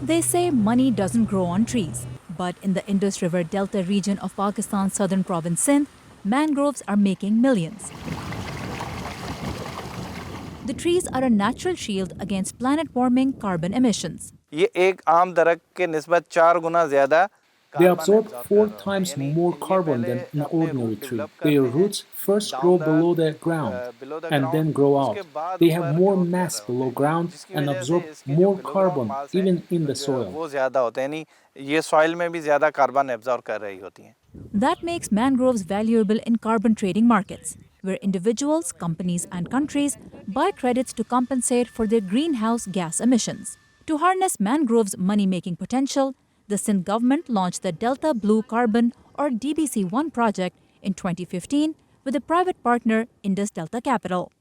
They say money doesn't grow on trees, but in the Indus River Delta region of Pakistan's southern province Sindh, mangroves are making millions. The trees are a natural shield against planet-warming carbon emissions. ये एक आम दरख्त के निस्बत 4 गुना ज़्यादा They absorb 4 times more carbon than an ordinary tree. Their roots first grow below the ground and then grow out. They have more mass below ground and absorb more carbon even in the soil. वो ज़्यादा होते हैं, यानी ये soil में भी ज़्यादा carbon absorb कर रही होती हैं. That makes mangroves valuable in carbon trading markets, where individuals, companies, and countries buy credits to compensate for their greenhouse gas emissions. To harness mangroves' money-making potential, the Sindh government launched the Delta Blue Carbon or DBC-1 project in 2015 with a private partner, Indus Delta Capital.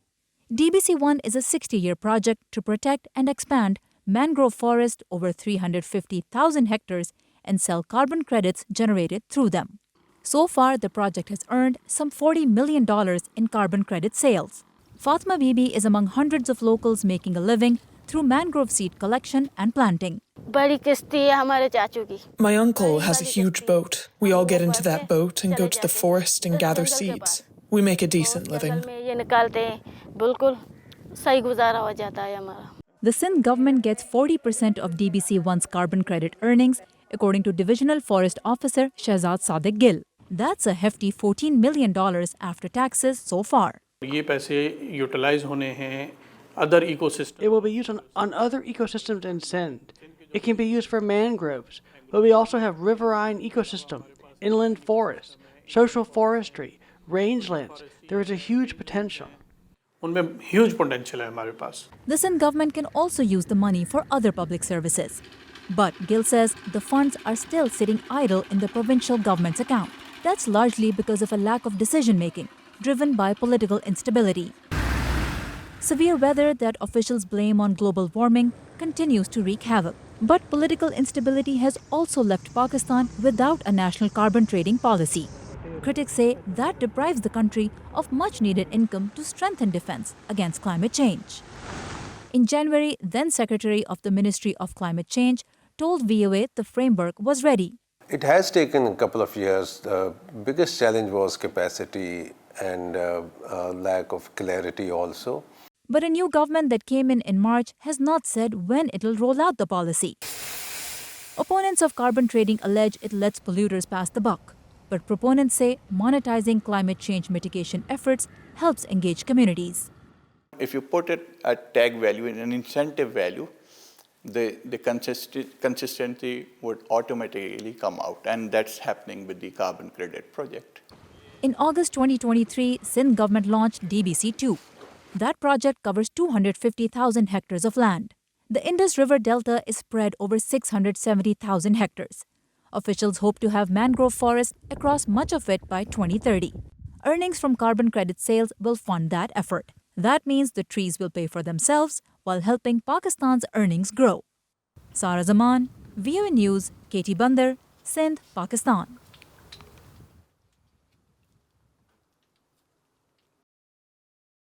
DBC-1 is a 60-year project to protect and expand mangrove forest over 350,000 hectares and sell carbon credits generated through them. So far, the project has earned some $40 million in carbon credit sales. Fatma Bibi is among hundreds of locals making a living through mangrove seed collection and planting. My uncle has a huge boat. We all get into that boat and go to the forest and gather seeds. We make a decent living. The Sindh government gets 40% of DBC-1's carbon credit earnings, according to Divisional Forest Officer Shehzad Sadiq Gill. That's a hefty $14 million after taxes so far. It will be used on other ecosystems in Sindh. It can be used for mangroves, but we also have riverine ecosystem, inland forests, social forestry, rangelands. There is a huge potential. The Sindh government can also use the money for other public services. But Gill says the funds are still sitting idle in the provincial government's account. That's largely because of a lack of decision-making, driven by political instability. Severe weather that officials blame on global warming continues to wreak havoc. But political instability has also left Pakistan without a national carbon trading policy. Critics say that deprives the country of much-needed income to strengthen defense against climate change. In January, then Secretary of the Ministry of Climate Change told VOA the framework was ready. It has taken a couple of years. The biggest challenge was capacity and lack of clarity also. But a new government that came in March has not said when it'll roll out the policy. Opponents of carbon trading allege it lets polluters pass the buck. But proponents say monetizing climate change mitigation efforts helps engage communities. If you put it at tag value and an incentive value, the consistency would automatically come out, and that's happening with the carbon credit project. In August 2023, Sindh government launched DBC-2. That project covers 250,000 hectares of land. The Indus River Delta is spread over 670,000 hectares. Officials hope to have mangrove forests across much of it by 2030. Earnings from carbon credit sales will fund that effort. That means the trees will pay for themselves while helping Pakistan's earnings grow. Sara Zaman, VOA News, Katie Bandar, Sindh, Pakistan.